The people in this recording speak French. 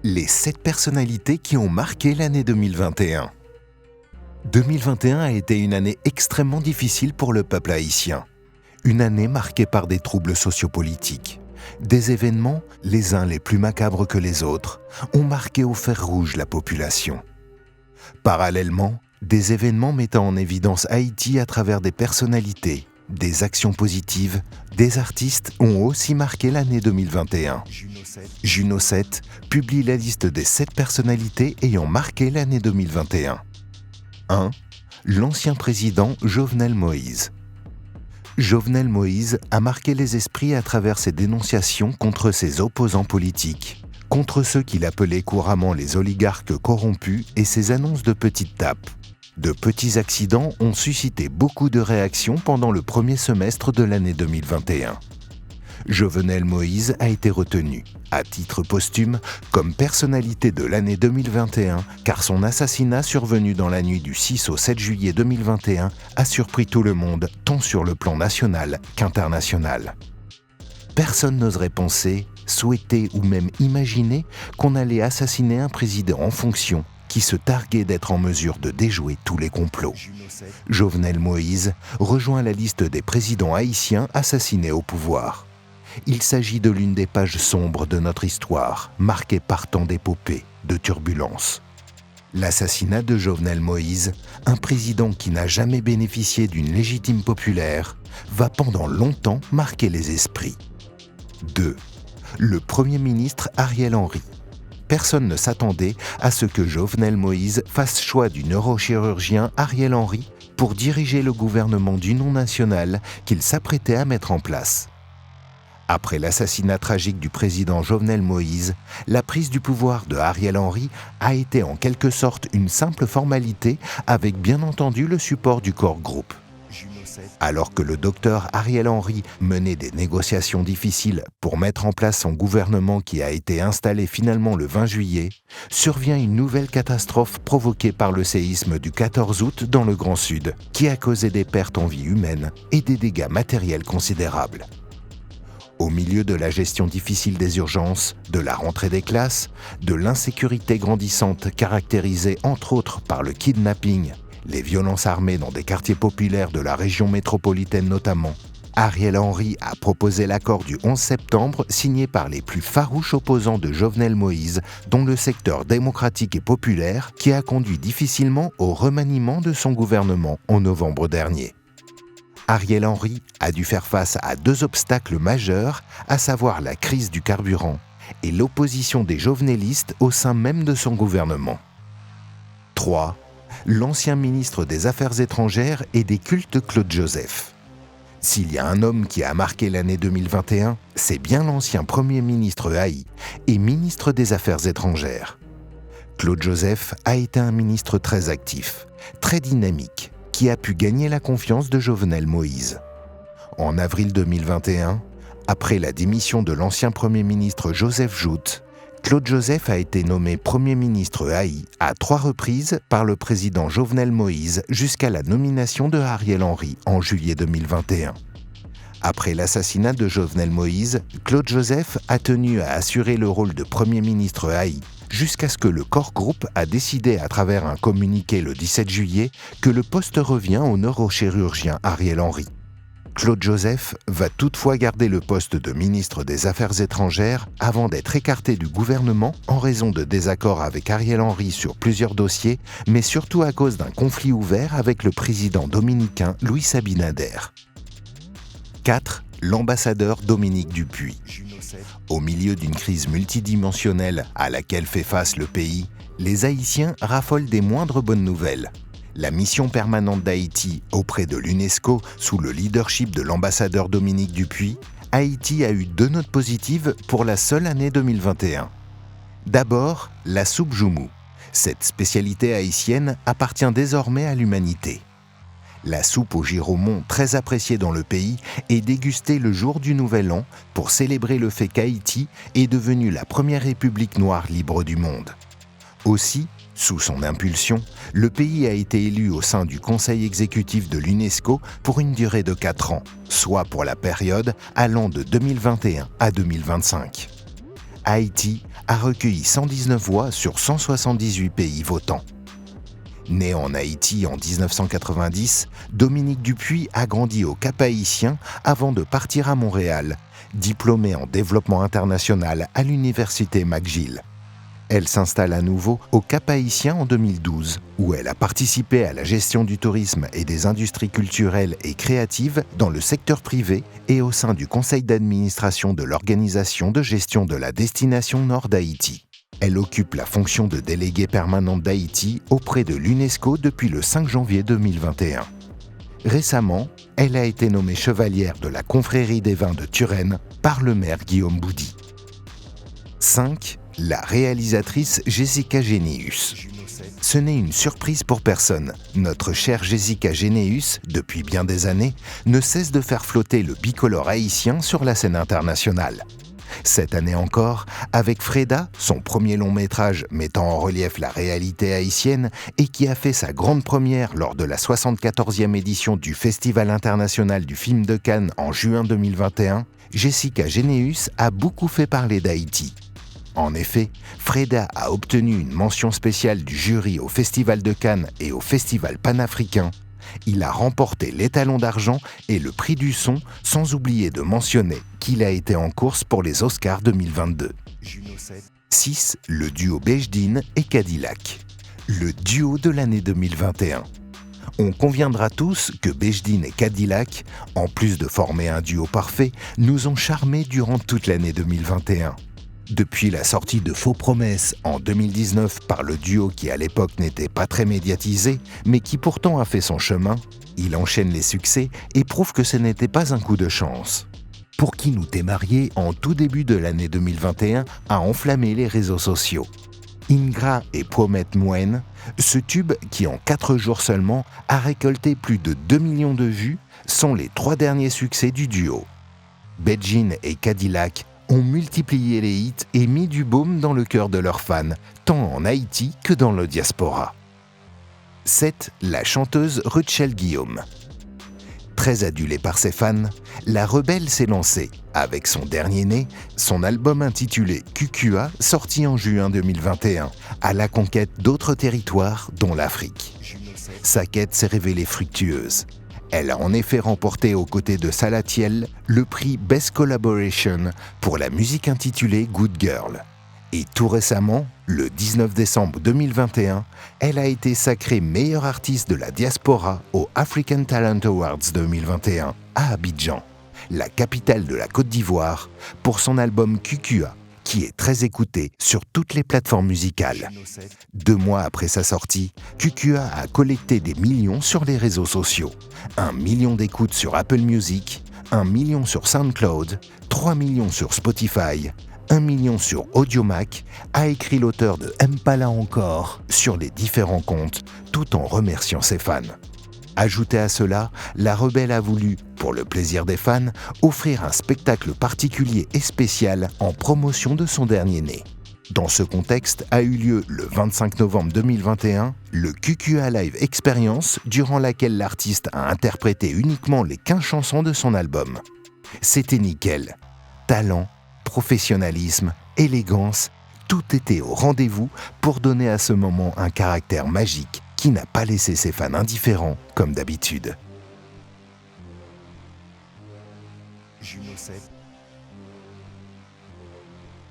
Les 7 personnalités qui ont marqué l'année 2021. 2021 a été une année extrêmement difficile pour le peuple haïtien. Une année marquée par des troubles sociopolitiques. Des événements, les uns les plus macabres que les autres, ont marqué au fer rouge la population. Parallèlement, des événements mettant en évidence Haïti à travers des personnalités, des actions positives, des artistes ont aussi marqué l'année 2021. Juno 7 publie la liste des 7 personnalités ayant marqué l'année 2021. 1. L'ancien président Jovenel Moïse. Jovenel Moïse a marqué les esprits à travers ses dénonciations contre ses opposants politiques, contre ceux qu'il appelait couramment les oligarques corrompus et ses annonces de petites tapes. De petits accidents ont suscité beaucoup de réactions pendant le premier semestre de l'année 2021. Jovenel Moïse a été retenu, à titre posthume, comme personnalité de l'année 2021, car son assassinat survenu dans la nuit du 6 au 7 juillet 2021 a surpris tout le monde, tant sur le plan national qu'international. Personne n'oserait penser, souhaiter ou même imaginer qu'on allait assassiner un président en fonction qui se targuait d'être en mesure de déjouer tous les complots. Jovenel Moïse rejoint la liste des présidents haïtiens assassinés au pouvoir. Il s'agit de l'une des pages sombres de notre histoire, marquée par tant d'épopées, de turbulences. L'assassinat de Jovenel Moïse, un président qui n'a jamais bénéficié d'une légitime populaire, va pendant longtemps marquer les esprits. 2. Le Premier ministre Ariel Henry. Personne ne s'attendait à ce que Jovenel Moïse fasse choix du neurochirurgien Ariel Henry pour diriger le gouvernement d'union nationale qu'il s'apprêtait à mettre en place. Après l'assassinat tragique du président Jovenel Moïse, la prise du pouvoir de Ariel Henry a été en quelque sorte une simple formalité avec bien entendu le support du corps groupe. Alors que le docteur Ariel Henry menait des négociations difficiles pour mettre en place son gouvernement qui a été installé finalement le 20 juillet, survient une nouvelle catastrophe provoquée par le séisme du 14 août dans le Grand Sud, qui a causé des pertes en vie humaine et des dégâts matériels considérables. Au milieu de la gestion difficile des urgences, de la rentrée des classes, de l'insécurité grandissante caractérisée entre autres par le kidnapping, les violences armées dans des quartiers populaires de la région métropolitaine notamment, Ariel Henry a proposé l'accord du 11 septembre signé par les plus farouches opposants de Jovenel Moïse, dont le secteur démocratique et populaire, qui a conduit difficilement au remaniement de son gouvernement en novembre dernier. Ariel Henry a dû faire face à 2 obstacles majeurs, à savoir la crise du carburant et l'opposition des jovenelistes au sein même de son gouvernement. 3. L'ancien ministre des Affaires étrangères et des cultes Claude Joseph. S'il y a un homme qui a marqué l'année 2021, c'est bien l'ancien Premier ministre haï et ministre des Affaires étrangères. Claude Joseph a été un ministre très actif, très dynamique, qui a pu gagner la confiance de Jovenel Moïse. En avril 2021, après la démission de l'ancien Premier ministre Joseph Joute, Claude Joseph a été nommé Premier ministre haï à 3 reprises par le président Jovenel Moïse jusqu'à la nomination de Ariel Henry en juillet 2021. Après l'assassinat de Jovenel Moïse, Claude Joseph a tenu à assurer le rôle de Premier ministre haï jusqu'à ce que le corps groupe a décidé à travers un communiqué le 17 juillet que le poste revient au neurochirurgien Ariel Henry. Claude Joseph va toutefois garder le poste de ministre des Affaires étrangères avant d'être écarté du gouvernement en raison de désaccords avec Ariel Henry sur plusieurs dossiers, mais surtout à cause d'un conflit ouvert avec le président dominicain Luis Abinader. 4. L'ambassadeur Dominique Dupuy. Au milieu d'une crise multidimensionnelle à laquelle fait face le pays, les Haïtiens raffolent des moindres bonnes nouvelles. La mission permanente d'Haïti auprès de l'UNESCO, sous le leadership de l'ambassadeur Dominique Dupuy, Haïti a eu 2 notes positives pour la seule année 2021. D'abord, la soupe Joumou. Cette spécialité haïtienne appartient désormais à l'humanité. La soupe au giromon, très appréciée dans le pays, est dégustée le jour du Nouvel An pour célébrer le fait qu'Haïti est devenue la première république noire libre du monde. Aussi, sous son impulsion, le pays a été élu au sein du Conseil exécutif de l'UNESCO pour une durée de 4 ans, soit pour la période allant de 2021 à 2025. Haïti a recueilli 119 voix sur 178 pays votants. Né en Haïti en 1990, Dominique Dupuis a grandi au Cap-Haïtien avant de partir à Montréal, diplômée en développement international à l'université McGill. Elle s'installe à nouveau au Cap-Haïtien en 2012, où elle a participé à la gestion du tourisme et des industries culturelles et créatives dans le secteur privé et au sein du conseil d'administration de l'Organisation de gestion de la destination Nord d'Haïti. Elle occupe la fonction de déléguée permanente d'Haïti auprès de l'UNESCO depuis le 5 janvier 2021. Récemment, elle a été nommée chevalière de la Confrérie des vins de Turenne par le maire Guillaume Boudy. 5. La réalisatrice Jessica Généus. Ce n'est une surprise pour personne. Notre chère Jessica Généus, depuis bien des années, ne cesse de faire flotter le bicolore haïtien sur la scène internationale. Cette année encore, avec Freda, son premier long métrage mettant en relief la réalité haïtienne et qui a fait sa grande première lors de la 74e édition du Festival international du film de Cannes en juin 2021, Jessica Généus a beaucoup fait parler d'Haïti. En effet, Freda a obtenu une mention spéciale du jury au Festival de Cannes et au Festival panafricain. Il a remporté l'étalon d'argent et le prix du son, sans oublier de mentionner qu'il a été en course pour les Oscars 2022. 6. Le duo Bejdine et Cadillac. Le duo de l'année 2021. On conviendra tous que Bejdine et Cadillac, en plus de former un duo parfait, nous ont charmés durant toute l'année 2021. Depuis la sortie de Faux Promesses en 2019 par le duo qui à l'époque n'était pas très médiatisé, mais qui pourtant a fait son chemin, il enchaîne les succès et prouve que ce n'était pas un coup de chance. Pour qui nous t'es marié en tout début de l'année 2021 a enflammé les réseaux sociaux. Ingra et Promet Moen, ce tube qui en 4 jours seulement a récolté plus de 2 millions de vues, sont les 3 derniers succès du duo. Bejdine et Cadillac ont multiplié les hits et mis du baume dans le cœur de leurs fans, tant en Haïti que dans le diaspora. 7. La chanteuse Rutschel Guillaume. Très adulée par ses fans, la rebelle s'est lancée, avec son dernier né, son album intitulé QQA, sorti en juin 2021, à la conquête d'autres territoires, dont l'Afrique. Sa quête s'est révélée fructueuse. Elle a en effet remporté aux côtés de Salatiel le prix Best Collaboration pour la musique intitulée Good Girl. Et tout récemment, le 19 décembre 2021, elle a été sacrée meilleure artiste de la diaspora aux African Talent Awards 2021 à Abidjan, la capitale de la Côte d'Ivoire, pour son album QQA, qui est très écouté sur toutes les plateformes musicales. 2 mois après sa sortie, QQA a collecté des millions sur les réseaux sociaux. 1 million d'écoutes sur Apple Music, 1 million sur SoundCloud, 3 millions sur Spotify, 1 million sur Audiomack, a écrit l'auteur de Aime pas là encore sur les différents comptes, tout en remerciant ses fans. Ajouté à cela, la rebelle a voulu, pour le plaisir des fans, offrir un spectacle particulier et spécial en promotion de son dernier né. Dans ce contexte a eu lieu le 25 novembre 2021 le QQA Live Experience, durant laquelle l'artiste a interprété uniquement les 15 chansons de son album. C'était nickel. Talent, professionnalisme, élégance, tout était au rendez-vous pour donner à ce moment un caractère magique qui n'a pas laissé ses fans indifférents comme d'habitude. Juno 7.